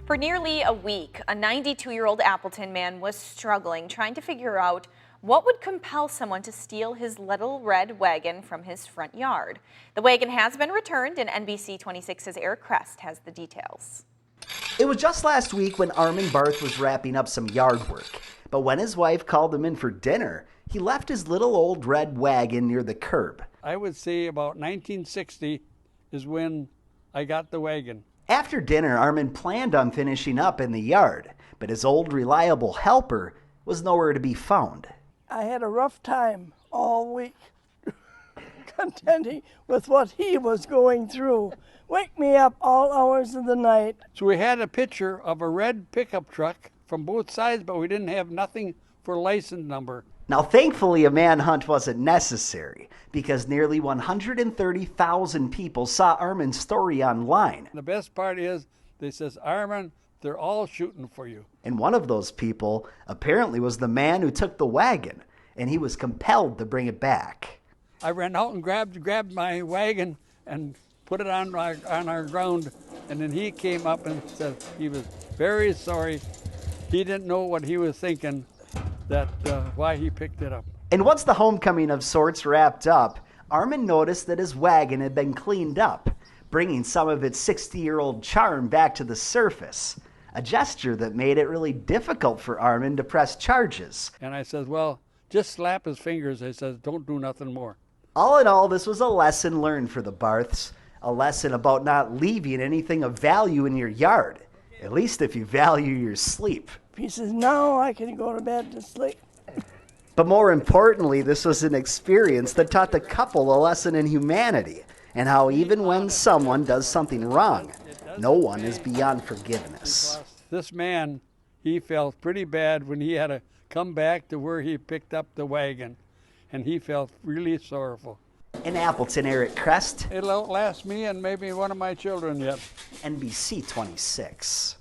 For nearly a week, a 92-year-old Appleton man was struggling trying to figure out what would compel someone to steal his little red wagon from his front yard. The wagon has been returned, and NBC 26's Eric Crest has the details. It was just last week when Armin Barth was wrapping up some yard work. But when his wife called him in for dinner, he left his little old red wagon near the curb. I would say about 1960 is when I got the wagon. After dinner, Armin planned on finishing up in the yard, but his old reliable helper was nowhere to be found. I had a rough time all week, contending with what he was going through. Wake me up all hours of the night. So we had a picture of a red pickup truck from both sides, but we didn't have nothing for license number. Now, thankfully, a manhunt wasn't necessary because nearly 130,000 people saw Armin's story online. The best part is, they says, Armin, they're all shooting for you. And one of those people apparently was the man who took the wagon, and he was compelled to bring it back. I ran out and grabbed my wagon and put it on our ground, and then he came up and said he was very sorry. He didn't know what he was thinking, that why he picked it up. And once the homecoming of sorts wrapped up, Armin noticed that his wagon had been cleaned up, bringing some of its 60-year-old charm back to the surface, a gesture that made it really difficult for Armin to press charges. And I said, well, just slap his fingers. I said, don't do nothing more. All in all, this was a lesson learned for the Barths, a lesson about not leaving anything of value in your yard, at least if you value your sleep. He says, now I can go to bed to sleep. But more importantly, this was an experience that taught the couple a lesson in humanity and how even when someone does something wrong, no one is beyond forgiveness. This man, he felt pretty bad when he had to come back to where he picked up the wagon, and he felt really sorrowful. In Appleton, Eric Crest. It'll outlast me and maybe one of my children yet. NBC 26.